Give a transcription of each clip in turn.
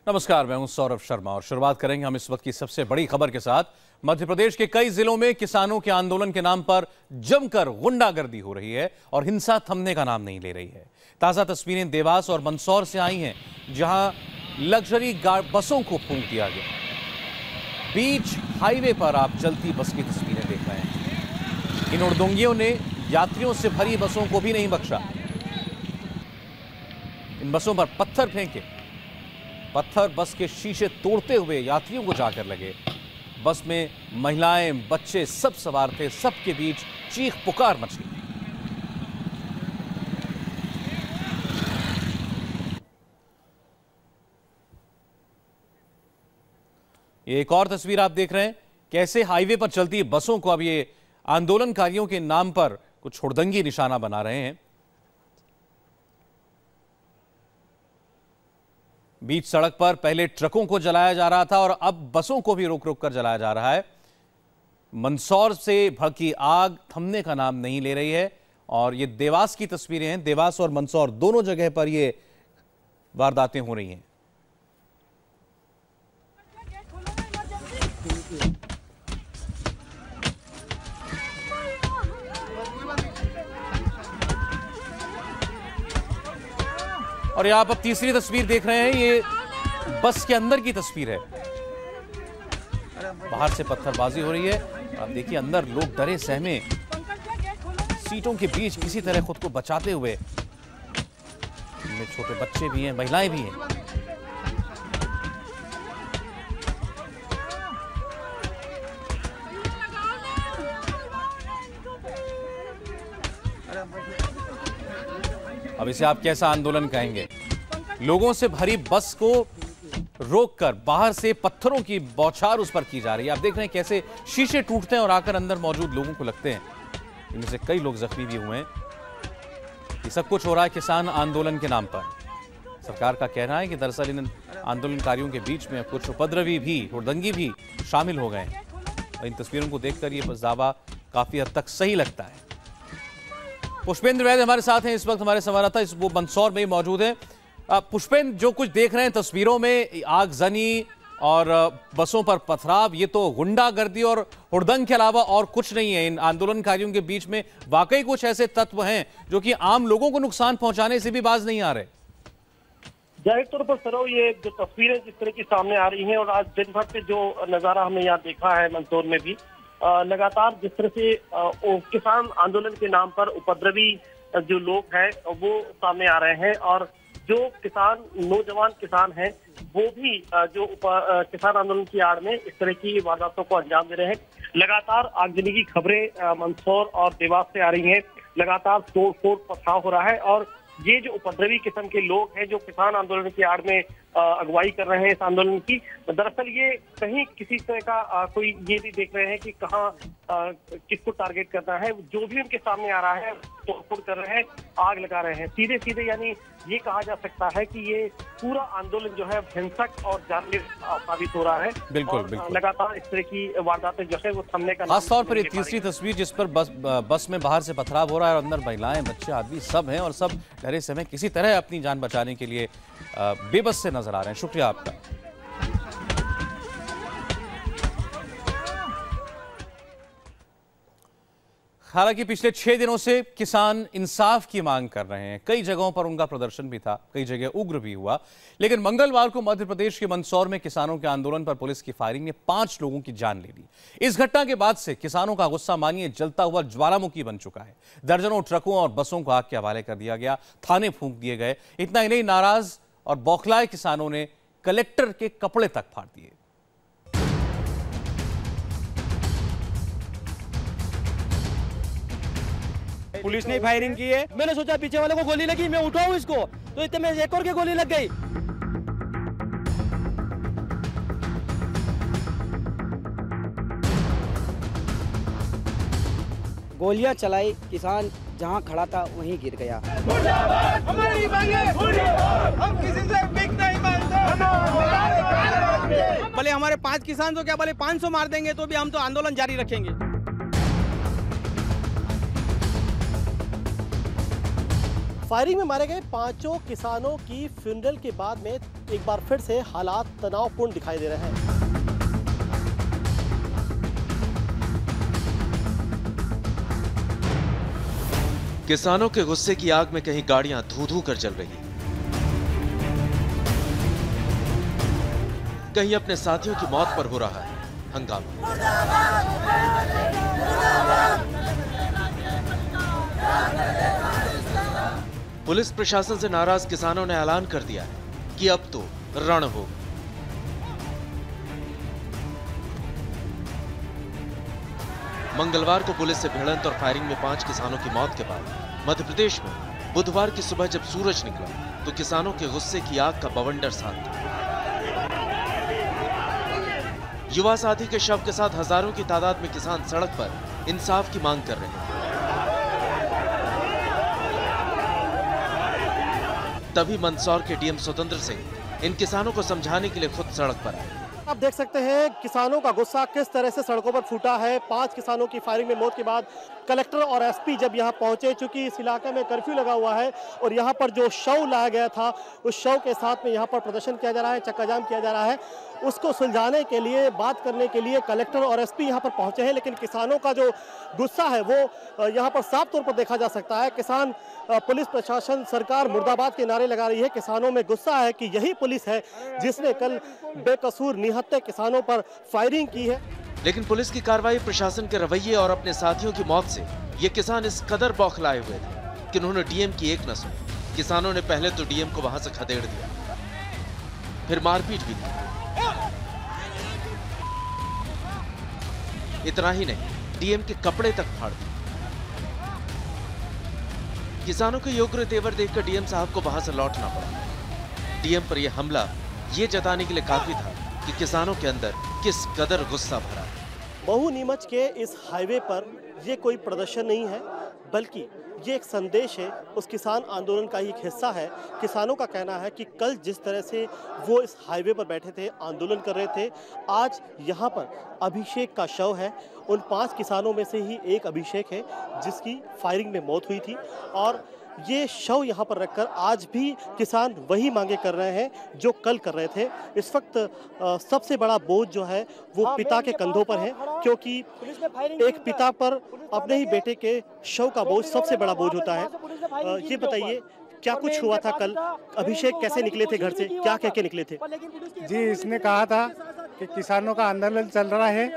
नमस्कार, मैं हूं सौरभ शर्मा और शुरुआत करेंगे हम इस वक्त की सबसे बड़ी खबर के साथ। मध्य प्रदेश के कई जिलों में किसानों के आंदोलन के नाम पर जमकर गुंडागर्दी हो रही है और हिंसा थमने का नाम नहीं ले रही है। ताजा तस्वीरें देवास और मंदसौर से आई हैं, जहां लग्जरी बसों को फूंक दिया गया। बीच हाईवे पर आप चलती बस की तस्वीरें देख रहे हैं। इन उड़दंगियों ने यात्रियों से भरी बसों को भी नहीं बख्शा। इन बसों पर पत्थर फेंके, पत्थर बस के शीशे तोड़ते हुए यात्रियों को जाकर लगे। बस में महिलाएं, बच्चे सब सवार थे। सबके बीच चीख पुकार मच गई। ये एक और तस्वीर आप देख रहे हैं, कैसे हाईवे पर चलती बसों को अब ये आंदोलनकारियों के नाम पर कुछ हुड़दंगी निशाना बना रहे हैं। बीच सड़क पर पहले ट्रकों को जलाया जा रहा था और अब बसों को भी रोक रोक कर जलाया जा रहा है। मंदसौर से भड़की आग थमने का नाम नहीं ले रही है और ये देवास की तस्वीरें हैं। देवास और मंदसौर दोनों जगह पर ये वारदातें हो रही हैं। और यहां आप अब तीसरी तस्वीर देख रहे हैं, ये बस के अंदर की तस्वीर है। बाहर से पत्थरबाजी हो रही है। आप देखिए अंदर लोग डरे सहमे सीटों के बीच किसी तरह खुद को बचाते हुए। इनमें छोटे बच्चे भी हैं, महिलाएं भी हैं। अब इसे आप कैसा आंदोलन कहेंगे? लोगों से भरी बस को रोककर बाहर से पत्थरों की बौछार उस पर की जा रही है। आप देख रहे हैं कैसे शीशे टूटते हैं और आकर अंदर मौजूद लोगों को लगते हैं। इनमें से कई लोग जख्मी भी हुए हैं। ये सब कुछ हो रहा है किसान आंदोलन के नाम पर। सरकार का कहना है कि दरअसल इन आंदोलनकारियों के बीच में कुछ उपद्रवी भी, हुड़दंगी भी शामिल हो गए हैं। इन तस्वीरों को देखकर ये दावा काफी हद तक सही लगता है। पुष्पेंद्र वैद्य हमारे साथ हैं इस वक्त, हमारे संवाददाता वो मंदसौर में ही मौजूद हैं। पुष्पेंद्र, जो कुछ देख रहे हैं तस्वीरों में, आगजनी और बसों पर पथराव, ये तो गुंडागर्दी और हुड़दंग के अलावा और कुछ नहीं है। इन आंदोलनकारियों के बीच में वाकई कुछ ऐसे तत्व हैं जो कि आम लोगों को नुकसान पहुंचाने से भी बाज नहीं आ रहे। जाहिर तौर पर सरो, ये जो तस्वीरें जिस तरह की सामने आ रही हैं और आज दिन भर से जो नजारा हमने यहाँ देखा है मंदसौर में भी, लगातार जिस तरह से किसान आंदोलन के नाम पर उपद्रवी जो लोग हैं वो सामने आ रहे हैं और जो किसान, नौजवान किसान हैं, वो भी जो किसान आंदोलन की आड़ में इस तरह की वारदातों को अंजाम दे रहे हैं। लगातार आगजनी की खबरें मंदसौर और देवास से आ रही हैं। लगातार तोड़ फोड़ पथराव हो रहा है और ये जो उपद्रवी किस्म के लोग हैं जो किसान आंदोलन की आड़ में अगुवाई कर रहे हैं इस आंदोलन की, दरअसल ये कहीं किसी तरह का कोई ये भी देख रहे हैं कि कहाँ किसको टारगेट करना है। जो भी उनके सामने आ रहा है तोड़फोड़ कर रहे हैं, आग लगा रहे हैं। सीधे सीधे यानी ये कहा जा सकता है कि ये पूरा आंदोलन जो है हिंसक और जानलेवा साबित हो रहा है। बिल्कुल, बिल्कुल। लगातार इस तरह की वारदातें जो है वो थमने का, खासतौर पर ये तीसरी तस्वीर जिस पर बस में बाहर से पथराव हो रहा है और अंदर महिलाएं, बच्चे, आदमी सब हैं और सब डरे समय किसी तरह अपनी जान बचाने के लिए बेबस से नजर आ रहे हैं। शुक्रिया आपका। हालांकि पिछले 6 दिनों से किसान इंसाफ की मांग कर रहे हैं। कई जगहों पर उनका प्रदर्शन भी था, कई जगह उग्र भी हुआ, लेकिन मंगलवार को मध्य प्रदेश के मंदसौर में किसानों के आंदोलन पर पुलिस की फायरिंग ने 5 लोगों की जान ले ली। इस घटना के बाद से किसानों का गुस्सा मानिए जलता हुआ ज्वालामुखी बन चुका है। दर्जनों ट्रकों और बसों को आग के हवाले कर दिया गया, थाने फूंक दिए गए। इतना ही नहीं, नाराज और बौखलाए किसानों ने कलेक्टर के कपड़े तक फाड़ दिए। पुलिस ने फायरिंग की है। मैंने सोचा पीछे वाले को गोली लगी, मैं उठाऊं इसको, तो इतने में एक और के गोली लग गई। गोलियां चलाई, किसान जहां खड़ा था वहीं गिर गया। हमारी मांगे, हम किसी से भीख नहीं मांगते। भले हमारे 5 किसान तो क्या भले 500 मार देंगे तो भी हम तो आंदोलन जारी रखेंगे। फायरिंग में मारे गए 5 किसानों की फ्यूनरल के बाद में एक बार फिर से हालात तनावपूर्ण दिखाई दे रहे हैं। किसानों के गुस्से की आग में कहीं गाड़ियां धू-धू कर जल रही, कहीं अपने साथियों की मौत पर हो रहा है हंगामा। पुलिस प्रशासन से नाराज किसानों ने ऐलान कर दिया है कि अब तो रण हो। मंगलवार को पुलिस से भिड़ंत और फायरिंग में 5 किसानों की मौत के बाद मध्य प्रदेश में बुधवार की सुबह जब सूरज निकला तो किसानों के गुस्से की आग का बवंडर साथ था। युवा साथी के शव के साथ हजारों की तादाद में किसान सड़क पर इंसाफ की मांग कर रहे हैं। तभी मंदसौर के डीएम स्वतंत्र सिंह इन किसानों को समझाने के लिए खुद सड़क पर आए। आप देख सकते हैं किसानों का गुस्सा किस तरह से सड़कों पर फूटा है। 5 किसानों की फायरिंग में मौत के बाद कलेक्टर और एसपी जब यहां पहुंचे, चूंकि इस इलाके में कर्फ्यू लगा हुआ है और यहां पर जो शव लाया गया था उस शव के साथ में यहां पर प्रदर्शन किया जा रहा है, चक्का जाम किया जा रहा है, उसको सुलझाने के लिए, बात करने के लिए कलेक्टर और एसपी यहां पर पहुंचे हैं। लेकिन किसानों का जो गुस्सा है वो यहां पर साफ तौर पर देखा जा सकता है। किसान, पुलिस प्रशासन, सरकार मुर्दाबाद के नारे लगा रही है। किसानों में गुस्सा है कि यही पुलिस है जिसने कल बेकसूर निहत्थे किसानों पर फायरिंग की है। लेकिन पुलिस की कार्रवाई, प्रशासन के रवैये और अपने साथियों की मौत से ये किसान इस कदर बौखलाए हुए थे कि उन्होंने डीएम की एक न सुनी। किसानों ने पहले तो डीएम को वहां से खदेड़ दिया, फिर मारपीट भी की। इतना ही नहीं, डीएम के कपड़े तक फाड़ दिए। किसानों के योग्य तेवर देखकर डीएम साहब को वहां से लौटना पड़ा। डीएम पर यह हमला ये जताने के लिए काफी था कि किसानों के अंदर किस कदर गुस्सा भरा है। महू नीमच के इस हाईवे पर ये कोई प्रदर्शन नहीं है, बल्कि ये एक संदेश है, उस किसान आंदोलन का ही एक हिस्सा है। किसानों का कहना है कि कल जिस तरह से वो इस हाईवे पर बैठे थे, आंदोलन कर रहे थे, आज यहाँ पर अभिषेक का शव है। उन 5 किसानों में से ही एक अभिषेक है जिसकी फायरिंग में मौत हुई थी और ये शव यहाँ पर रखकर आज भी किसान वही मांगे कर रहे हैं जो कल कर रहे थे। इस वक्त सबसे बड़ा बोझ जो है वो पिता के कंधों पर है, क्योंकि एक पिता पर अपने ही बेटे के शव का बोझ सबसे बड़ा बोझ होता है। ये बताइए, क्या कुछ हुआ था कल? अभिषेक कैसे निकले थे घर से, क्या कह के निकले थे? जी, इसने कहा था कि किसानों का आंदोलन चल रहा है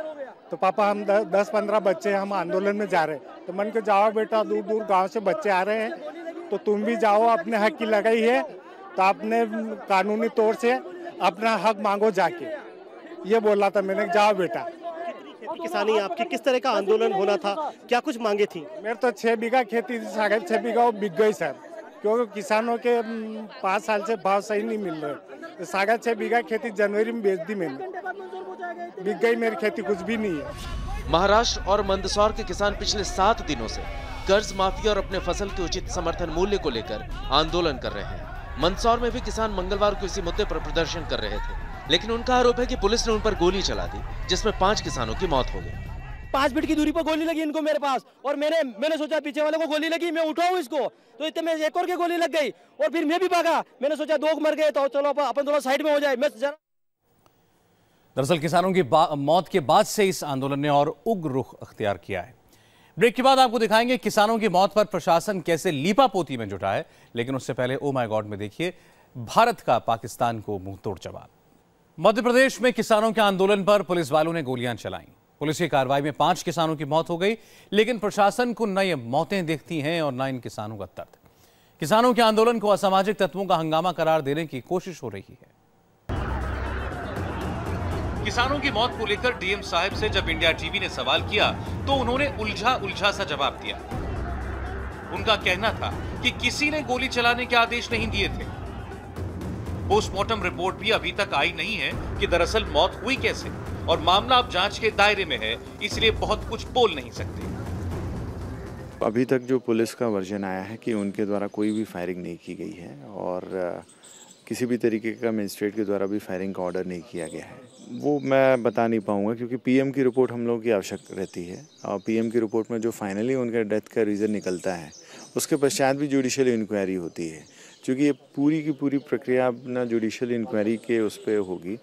तो पापा हम 10-15 बच्चे हम आंदोलन में जा रहे हैं। तो मन के जाओ बेटा, दूर दूर गांव से बच्चे आ रहे हैं तो तुम भी जाओ, अपने हक की लड़ाई है तो अपने कानूनी तौर से अपना हक मांगो जाके, ये बोला था मैंने। जाओ बेटा। किसानी आपकी किस तरह का आंदोलन होना था, क्या कुछ मांगे थी? मेरे तो 6 बीघा खेती थी, 6 बीघा वो बिक गई सर, क्योंकि किसानों के 5 साल से भाव सही नहीं मिल रहे। तो 6 बीघा खेती जनवरी में बेच दी मैंने, बिक गई मेरी खेती, कुछ भी नहीं है। महाराष्ट्र और मंदसौर के किसान पिछले 7 दिनों से कर्ज माफी और अपने फसल के उचित समर्थन मूल्य को लेकर आंदोलन कर रहे हैं। मंदसौर में भी किसान मंगलवार को इसी मुद्दे पर प्रदर्शन कर रहे थे, लेकिन उनका आरोप है कि पुलिस ने उन पर गोली चला दी, जिसमें 5 किसानों की मौत हो गई। 5 फीट की दूरी पर गोली लगी इनको मेरे पास, और मैंने सोचा पीछे वाले को गोली लगी, मैं उठाऊं इसको, तो इतने में एक और के गोली लग गई और फिर मैं भी भागा। मैंने सोचा 2 मर गए तो चलो अपन थोड़ा साइड में हो जाए। दरअसल किसानों की मौत के बाद से इस आंदोलन ने और उग्र रुख अख्तियार किया है। ब्रेक के बाद आपको दिखाएंगे किसानों की मौत पर प्रशासन कैसे लीपापोती में जुटा है, लेकिन उससे पहले ओ माय गॉड में देखिए भारत का पाकिस्तान को मुंहतोड़ जवाब। मध्य प्रदेश में किसानों के आंदोलन पर पुलिस वालों ने गोलियां चलाईं। पुलिस की कार्रवाई में 5 किसानों की मौत हो गई, लेकिन प्रशासन को न ये मौतें दिखती हैं और न इन किसानों का दर्द। किसानों के आंदोलन को असामाजिक तत्वों का हंगामा करार देने की कोशिश हो रही है। किसानों की मौत को लेकर डीएम साहब से जब इंडिया टीवी ने सवाल किया तो उन्होंने उलझा सा जवाब दिया। उनका कहना था कि किसी ने गोली चलाने के आदेश नहीं दिए थे। पोस्टमार्टम रिपोर्ट भी अभी तक आई नहीं है कि दरअसल मौत हुई कैसे, और मामला अब जांच के दायरे में है, इसलिए बहुत कुछ बोल नहीं सकते। अभी तक जो पुलिस का वर्जन आया है कि उनके द्वारा कोई भी फायरिंग नहीं की गई है और किसी भी तरीके का मजिस्ट्रेट के द्वारा भी फायरिंग का ऑर्डर नहीं किया गया है। वो मैं बता नहीं पाऊंगा, क्योंकि पीएम की रिपोर्ट हम लोगों की आवश्यक रहती है और पीएम की रिपोर्ट में जो फाइनली उनके डेथ का रीज़न निकलता है उसके पश्चात भी जुडिशियल इंक्वायरी होती है। क्योंकि ये पूरी की पूरी प्रक्रिया अपना जुडिशियल इंक्वायरी के उस पर होगी,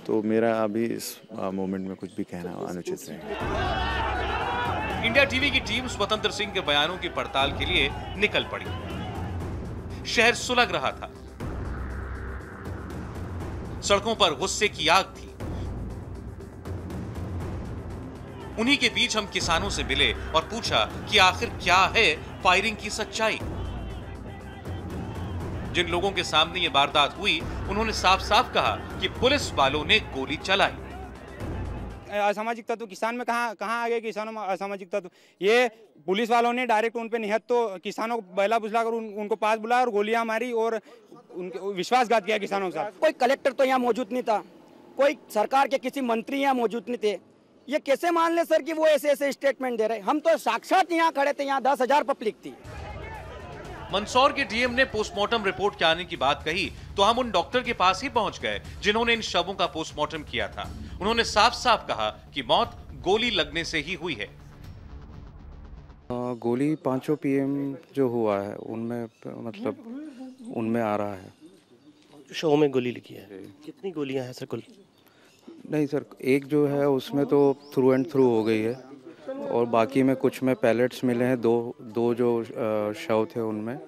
तो मेरा अभी इस मोमेंट में कुछ भी कहना अनुचित रहेगा। इंडिया टीवी की टीम स्वतंत्र सिंह के बयानों की पड़ताल के लिए निकल पड़ी। शहर सुलग रहा था, सड़कों पर गुस्से की आग थी। उन्हीं के बीच हम किसानों से मिले और पूछा कि आखिर क्या है फायरिंग की सच्चाई। जिन लोगों के सामने ये वारदात हुई, उन्होंने साफ साफ कहा कि पुलिस वालों ने गोली चलाई। असामाजिक तत्व किसान में कहां आ गए किसानों में असामाजिक तत्व? ये पुलिस वालों ने डायरेक्ट उन पे निहत्थ तो किसानों को बैला बुझलाकर उनको पास बुलाया और गोलियां मारी और उनके विश्वासघात किया किसानों के साथ। कोई कलेक्टर तो यहाँ मौजूद नहीं था, कोई सरकार के किसी मंत्री यहाँ मौजूद नहीं थे। ये कैसे मान ले सर कि वो ऐसे ऐसे स्टेटमेंट दे रहे? हम तो साक्षात यहाँ खड़े थे, यहाँ 10,000 पब्लिक थी। मंदसौर के डीएम ने पोस्टमार्टम रिपोर्ट के आने की बात कही तो हम उन डॉक्टर के पास ही पहुंच गए जिन्होंने इन शवों का पोस्टमार्टम किया था। उन्होंने साफ साफ कहा कि मौत गोली लगने से ही हुई है। गोली 5 PM जो हुआ है उनमें मतलब उनमें आ रहा है। शव में गोली लगी है, कितनी गोलियां हैं सर कुल? नहीं सर, एक जो है उसमें तो थ्रू एंड थ्रू हो गई है और बाकी में कुछ में पैलेट्स मिले हैं, दो जो शव थे उनमें